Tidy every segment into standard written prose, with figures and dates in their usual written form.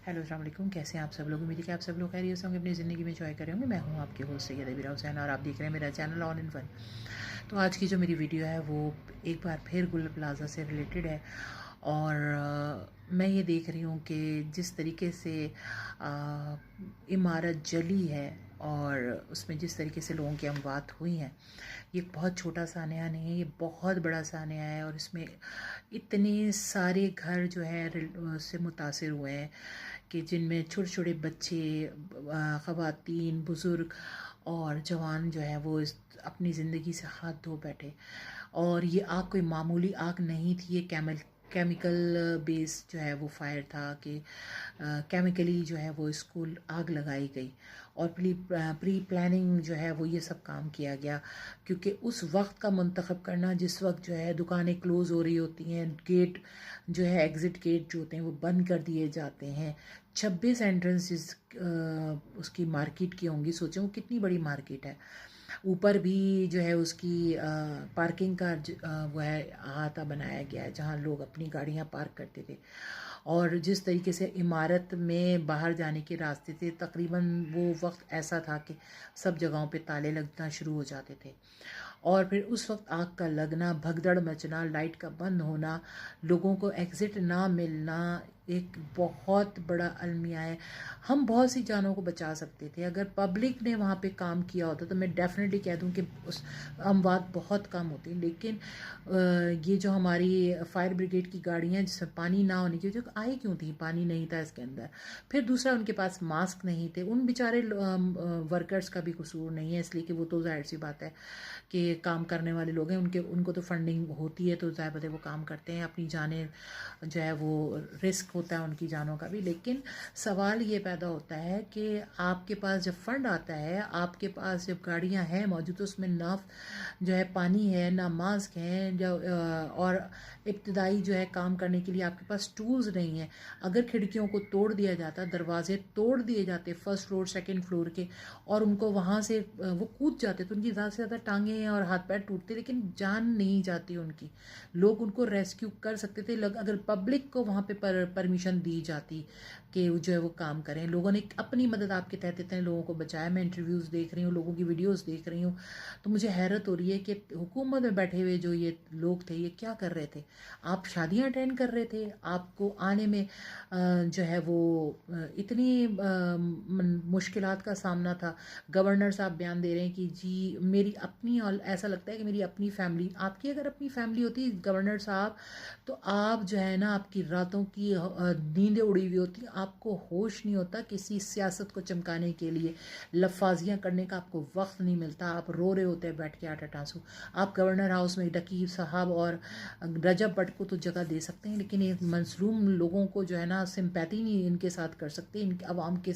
Hello अस्सलाम वालेकुम। कैसे हैं आप सब लोग? उम्मीद है कि आप सब लोग खैरियत से होंगे, अपनी ज़िंदगी में एंजॉय कर रहे होंगे। मैं हूं आपके होस्ट सैयद अबीरा हुसैन और आप देख रहे हैं मेरा चैनल ऑल इन वन। तो आज की जो मेरी वीडियो है वो एक बार फिर गुल प्लाज़ा से रिलेटेड है। और मैं ये देख रही हूँ कि जिस तरीके से इमारत जली है और उसमें जिस तरीके से लोगों की अमवात हुई हैं, ये बहुत छोटा सानिया नहीं है, ये बहुत बड़ा सानिया है। और इसमें इतने सारे घर जो है से मुतासिर हुए हैं कि जिनमें छोटे छोटे बच्चे, ख़वातीन, बुज़ुर्ग और जवान जो है वो अपनी ज़िंदगी से हाथ धो बैठे। और ये आग कोई मामूली आग नहीं थी, ये केमिकल बेस जो है वो फायर था कि केमिकली जो है वो इसको आग लगाई गई। और प्री प्लानिंग जो है वो ये सब काम किया गया, क्योंकि उस वक्त का मुंतखब करना जिस वक्त जो है दुकानें क्लोज़ हो रही होती हैं, गेट जो है एग्ज़िट गेट जो होते हैं वो बंद कर दिए जाते हैं। 26 एंट्रेंसेस उसकी मार्केट की होंगी, सोचें वो कितनी बड़ी मार्केट है। ऊपर भी जो है उसकी पार्किंग का वो है अहाता बनाया गया है जहाँ लोग अपनी गाड़ियाँ पार्क करते थे। और जिस तरीके से इमारत में बाहर जाने के रास्ते थे, तकरीबन वो वक्त ऐसा था कि सब जगहों पे ताले लगना शुरू हो जाते थे। और फिर उस वक्त आग का लगना, भगदड़ मचना, लाइट का बंद होना, लोगों को एग्ज़िट ना मिलना एक बहुत बड़ा अलमिया है। हम बहुत सी जानों को बचा सकते थे अगर पब्लिक ने वहाँ पे काम किया होता, तो मैं डेफिनेटली कह दूँ कि उस अमवात बहुत कम होती। लेकिन ये जो हमारी फायर ब्रिगेड की गाड़ियाँ जिसमें पानी ना होने की वजह आई क्यों थी? पानी नहीं था इसके अंदर। फिर दूसरा, उनके पास मास्क नहीं थे। उन बेचारे वर्कर्स का भी कसूर नहीं है, इसलिए कि वो तो जाहिर सी बात है कि काम करने वाले लोग हैं, उनको तो फंडिंग होती है, तो ज़ाहिर बात है वो काम करते हैं, अपनी जानें जो है वो रिस्क होता है उनकी जानों का भी। लेकिन सवाल ये पैदा होता है कि आपके पास जब फंड आता है, आपके पास जब गाड़ियां हैं मौजूद, तो उसमें ना जो है पानी है, ना मास्क है, और इब्तदाई जो है काम करने के लिए आपके पास टूल्स नहीं है। अगर खिड़कियों को तोड़ दिया जाता, दरवाजे तोड़ दिए जाते फर्स्ट फ्लोर सेकंड फ्लोर के, और उनको वहाँ से वो कूद जाते, तो उनकी ज़्यादा से ज़्यादा टांगें और हाथ पैर टूटते, लेकिन जान नहीं जाती उनकी। लोग उनको रेस्क्यू कर सकते थे अगर पब्लिक को वहाँ पे परमिशन दी जाती कि जो है वो काम करें। लोगों ने अपनी मदद आपके तहत इतने लोगों को बचाया। मैं इंटरव्यूज़ देख रही हूँ, लोगों की वीडियोज़ देख रही हूँ, तो मुझे हैरत हो रही है कि हुकूमत में बैठे हुए जो ये लोग थे, ये क्या कर रहे थे? आप शादियाँ अटेंड कर रहे थे, आपको आने में जो है वो इतनी मुश्किलात का सामना था। गवर्नर साहब बयान दे रहे हैं कि जी मेरी अपनी, और ऐसा लगता है कि मेरी अपनी फैमिली, आपकी अगर अपनी फैमिली होती गवर्नर साहब, तो आप जो है ना, आपकी रातों की नींदें उड़ी हुई होती, आपको होश नहीं होता, किसी सियासत को चमकाने के लिए लफाजियाँ करने का आपको वक्त नहीं मिलता, आप रो रहे होते हैं बैठ के आटा टांसू। आप गवर्नर हाउस में डकीब साहब और रजब भट्ट को तो जगह दे सकते हैं, लेकिन ये मजलूम लोगों को जो है ना सिंपैथी नहीं इनके साथ कर सकते। इनके अवाम के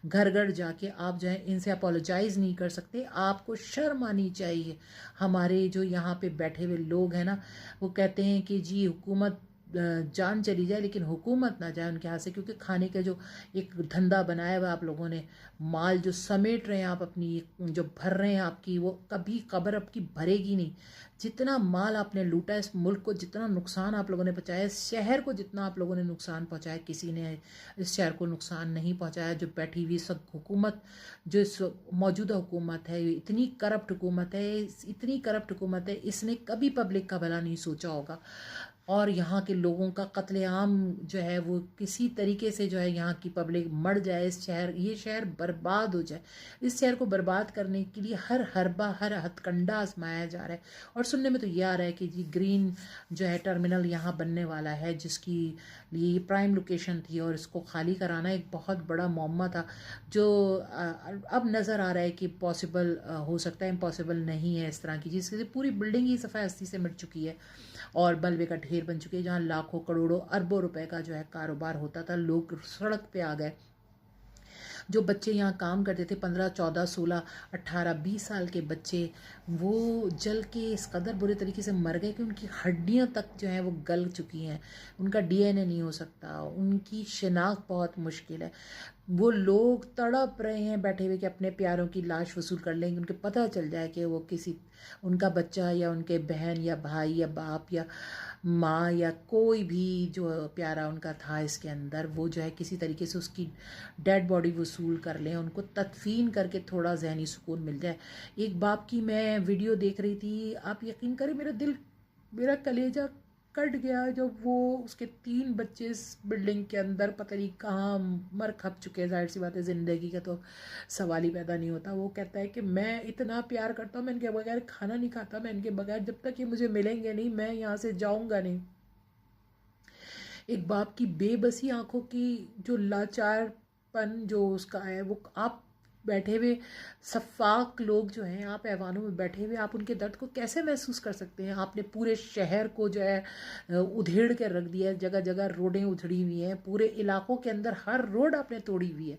घर घर जाके आप जो है इनसे अपोलोजाइज़ नहीं कर सकते। आपको शर्म आनी चाहिए। हमारे जो यहाँ पे बैठे हुए लोग हैं ना, वो कहते हैं कि जी हुकूमत जान चली जाए लेकिन हुकूमत ना जाए उनके हाथ से, क्योंकि खाने का जो एक धंधा बनाया हुआ आप लोगों ने, माल जो समेट रहे हैं आप अपनी, जो भर रहे हैं आपकी, वो कभी कब्र आपकी भरेगी नहीं। जितना माल आपने लूटा इस मुल्क को, जितना नुकसान आप लोगों ने पहुँचाया, इस शहर को जितना आप लोगों ने नुकसान पहुँचाया, किसी ने इस शहर को नुकसान नहीं पहुँचाया। जो बैठी हुई सब हुकूमत, जो इस मौजूदा हुकूमत है, इतनी करप्ट हुकूमत है, इतनी करप्ट हुकूमत है, इसने कभी पब्लिक का भला नहीं सोचा होगा। और यहाँ के लोगों का कत्लेआम जो है वो किसी तरीके से जो है यहाँ की पब्लिक मर जाए, ये शहर बर्बाद हो जाए। इस शहर को बर्बाद करने के लिए हर हरबा, हर हथकंडा आजमाया जा रहा है। और सुनने में तो ये आ रहा है कि जी ग्रीन जो है टर्मिनल यहाँ बनने वाला है, जिसकी लिए प्राइम लोकेशन थी, और इसको खाली कराना एक बहुत बड़ा मौमा था, जो अब नज़र आ रहा है कि पॉसिबल हो सकता है, इम्पॉसिबल नहीं है इस तरह की चीज़, क्योंकि पूरी बिल्डिंग ही सफ़ाई हस्ती से मिट चुकी है और बल्बे का ढेर बन चुके हैं। जहाँ लाखों करोड़ों अरबों रुपए का जो है कारोबार होता था, लोग सड़क पे आ गए। जो बच्चे यहाँ काम करते थे, 15, 14, 16, 18, 20 साल के बच्चे, वो जल के इस कदर बुरे तरीके से मर गए कि उनकी हड्डियाँ तक जो है वो गल चुकी हैं, उनका डीएनए नहीं हो सकता, उनकी शिनाख्त बहुत मुश्किल है। वो लोग तड़प रहे हैं बैठे हुए कि अपने प्यारों की लाश वसूल कर लेंगे, उनके पता चल जाए कि वो किसी, उनका बच्चा या उनके बहन या भाई या बाप या माँ या कोई भी जो प्यारा उनका था इसके अंदर, वो जो है किसी तरीके से उसकी डेड बॉडी वसूल कर लें, उनको तदफीन करके थोड़ा जहनी सुकून मिल जाए। एक बाप की मैं वीडियो देख रही थी, आप यकीन करें मेरा कलेजा कट गया जब वो उसके 3 बच्चे इस बिल्डिंग के अंदर पता नहीं कहाँ मर खप चुके हैं। जाहिर सी बात है, ज़िंदगी का तो सवाल ही पैदा नहीं होता। वो कहता है कि मैं इतना प्यार करता हूँ, मैं इनके बगैर खाना नहीं खाता, मैं इनके बगैर जब तक ये मुझे मिलेंगे नहीं मैं यहाँ से जाऊँगा नहीं। एक बाप की बेबसी आंखों की जो लाचारपन जो उसका है, वो आप बैठे हुए सफाक लोग जो हैं, आप ऐवानों में बैठे हुए आप उनके दर्द को कैसे महसूस कर सकते हैं। आपने पूरे शहर को जो है उधेड़ के रख दिया है, जगह जगह रोडें उधड़ी हुई हैं, पूरे इलाकों के अंदर हर रोड आपने तोड़ी हुई है।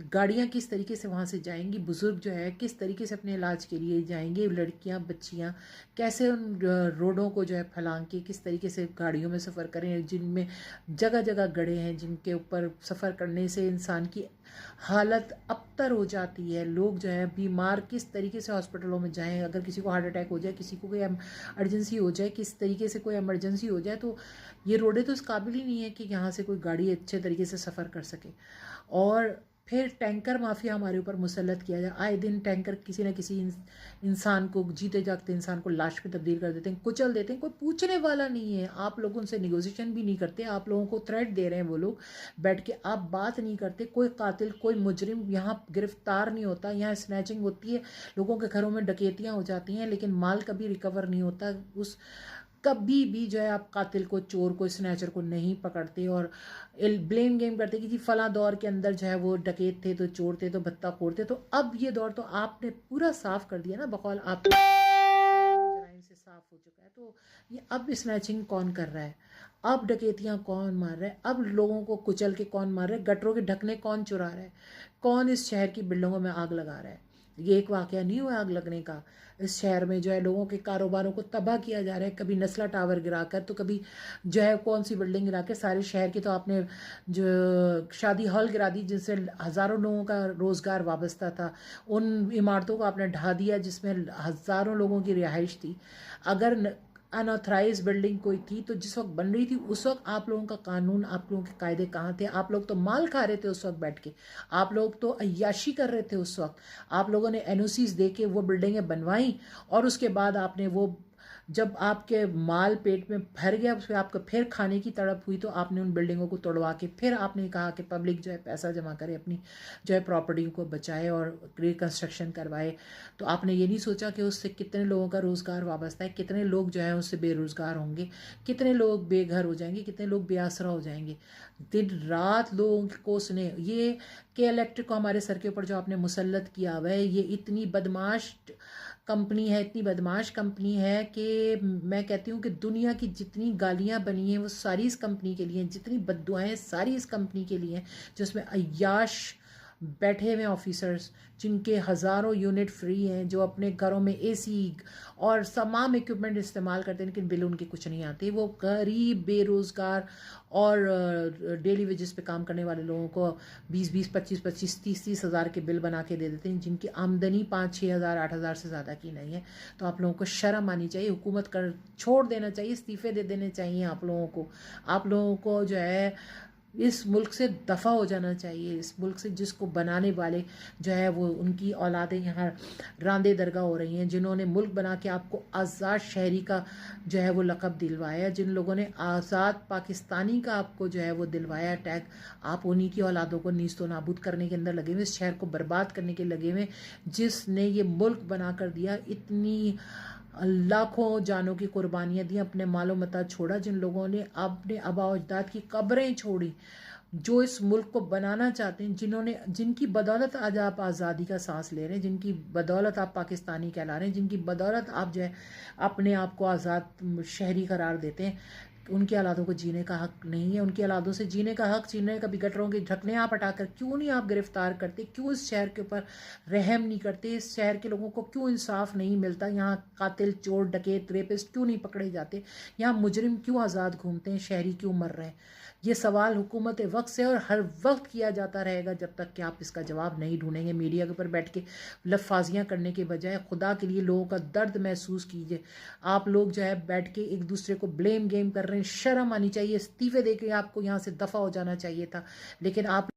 गाड़ियाँ किस तरीके से वहाँ से जाएंगी, बुज़ुर्ग जो है किस तरीके से अपने इलाज के लिए जाएंगे, लड़कियाँ बच्चियाँ कैसे उन रोडों को जो है फलांग के किस तरीके से गाड़ियों में सफ़र करें, जिनमें जगह जगह गड्ढे हैं, जिनके ऊपर सफ़र करने से इंसान की हालत अबतर हो जाती है। लोग जो है बीमार किस तरीके से हॉस्पिटलों में जाएं, अगर किसी को हार्ट अटैक हो जाए, किसी को कोई अर्जेंसी हो जाए, किस तरीके से कोई इमरजेंसी हो जाए, तो ये रोडें तो इस काबिल ही नहीं है कि यहाँ से कोई गाड़ी अच्छे तरीके से सफ़र कर सके। और फिर टैंकर माफिया हमारे ऊपर मुसल्लत किया जाए। आए दिन टैंकर किसी न किसी इंसान को, जीते जागते इंसान को लाश में तब्दील कर देते हैं, कुचल देते हैं। कोई पूछने वाला नहीं है। आप लोग उनसे निगोशिएशन भी नहीं करते, आप लोगों को थ्रेट दे रहे हैं वो लोग बैठ के, आप बात नहीं करते। कोई कातिल, कोई मुजरिम यहाँ गिरफ्तार नहीं होता। यहाँ स्नैचिंग होती है, लोगों के घरों में डकैतियाँ हो जाती हैं, लेकिन माल कभी रिकवर नहीं होता। उस कभी भी जो है आप कातिल को, चोर को, स्नैचर को नहीं पकड़ते और ब्लेम गेम करते कि जी फला दौर के अंदर जो है वो डकैत थे तो चोर थे तो भत्ता खोर थे। तो अब ये दौर तो आपने पूरा साफ कर दिया ना, बकौल आप जराइम से साफ हो चुका है। तो ये अब स्नैचिंग कौन कर रहा है, अब डकैतियाँ कौन मार रहा है, अब लोगों को कुचल के कौन मार रहा है, गटरों के ढकने कौन चुरा रहा है, कौन इस शहर की बिल्डिंगों में आग लगा रहा है। ये एक वाकया नहीं हुआ आग लगने का। इस शहर में जो है लोगों के कारोबारों को तबाह किया जा रहा है, कभी नस्ला टावर गिराकर, तो कभी जो है कौन सी बिल्डिंग गिरा के सारे शहर की। तो आपने जो शादी हॉल गिरा दी जिनसे हज़ारों लोगों का रोज़गार वाबस्ता था, उन इमारतों को आपने ढा दिया जिसमें हज़ारों लोगों की रिहाइश थी। अगर अनऑथराइज बिल्डिंग कोई थी तो जिस वक्त बन रही थी उस वक्त आप लोगों का कानून, आप लोगों के कायदे कहाँ थे? आप लोग तो माल खा रहे थे उस वक्त बैठ के, आप लोग तो अय्याशी कर रहे थे उस वक्त। आप लोगों ने एनओसीज दे के वो बिल्डिंगें बनवाई और उसके बाद आपने वो, जब आपके माल पेट में भर गया, उस पर आपको फिर खाने की तड़प हुई तो आपने उन बिल्डिंगों को तोड़वा के फिर आपने कहा कि पब्लिक जो है पैसा जमा करे, अपनी जो है प्रॉपर्टी को बचाए और रिकंस्ट्रक्शन करवाए। तो आपने ये नहीं सोचा कि उससे कितने लोगों का रोज़गार वाबस्ता है, कितने लोग जो है उससे बेरोज़गार होंगे, कितने लोग बेघर हो जाएंगे, कितने लोग बेआसरा हो जाएंगे। दिन रात लोगों को सुने ये के इलेक्ट्रिक को हमारे सर के ऊपर जो आपने मुसल्लत किया हुआ है, ये इतनी बदमाश कंपनी है, इतनी बदमाश कंपनी है कि मैं कहती हूँ कि दुनिया की जितनी गालियाँ बनी हैं वो सारी इस कंपनी के लिए हैं, जितनी बद्दुआएं सारी इस कंपनी के लिए हैं, जिसमें अय्याश बैठे हुए ऑफिसर्स जिनके हज़ारों यूनिट फ्री हैं, जो अपने घरों में एसी और तमाम इक्विपमेंट इस्तेमाल करते हैं, लेकिन बिल उनके कुछ नहीं आते। वो गरीब बेरोज़गार और डेली वेजेस पे काम करने वाले लोगों को 20-20, 25-25, 30-30 हज़ार के बिल बना के दे देते हैं, जिनकी आमदनी 5-6 हज़ार 8 हज़ार से ज़्यादा की नहीं है। तो आप लोगों को शर्म आनी चाहिए, हुकूमत कर छोड़ देना चाहिए, इस्तीफ़े दे देने चाहिए आप लोगों को। आप लोगों को जो है इस मुल्क से दफ़ा हो जाना चाहिए, इस मुल्क से जिसको बनाने वाले जो है वो उनकी औलादें यहाँ रांदे दरगाह हो रही हैं, जिन्होंने मुल्क बना के आपको आज़ाद शहरी का जो है वो लक़ब दिलवाया, जिन लोगों ने आज़ाद पाकिस्तानी का आपको जो है वो दिलवाया टैग, आप उन्हीं की औलादों को नीस्तो नाबूद करने के अंदर लगे हुए, इस शहर को बर्बाद करने के लगे हुए, जिसने ये मुल्क बना कर दिया, इतनी लाखों जानों की कुर्बानियाँ दी, अपने मालो मता छोड़ा, जिन लोगों ने अपने आबा अजदाद की कब्रें छोड़ी, जो इस मुल्क को बनाना चाहते हैं, जिन्होंने, जिनकी बदौलत आज आप आज़ादी का सांस ले रहे हैं, जिनकी बदौलत आप पाकिस्तानी कहला रहे हैं, जिनकी बदौलत आप जो है अपने आप को आज़ाद शहरी करार देते हैं, उनकी औलादों को जीने का हक नहीं है। उनकी औलादों से जीने का हक छीनने, कभी गटरों के ढकने आप हटाकर क्यों नहीं आप गिरफ्तार करते? क्यों इस शहर के ऊपर रहम नहीं करते? इस शहर के लोगों को क्यों इंसाफ नहीं मिलता? यहाँ कातिल, चोर, डकैत, रेपिस्ट क्यों नहीं पकड़े जाते? यहाँ मुजरिम क्यों आज़ाद घूमते हैं? शहरी क्यों मर रहे हैं? ये सवाल हुकूमत वक्त से और हर वक्त किया जाता रहेगा जब तक कि आप इसका जवाब नहीं ढूंढेंगे। मीडिया के ऊपर बैठ के लफाजियाँ करने के बजाय खुदा के लिए लोगों का दर्द महसूस कीजिए। आप लोग जो है बैठ के एक दूसरे को ब्लेम गेम कर रहे हैं, शर्म आनी चाहिए। इस्तीफे दे के आपको यहाँ से दफ़ा हो जाना चाहिए था, लेकिन आप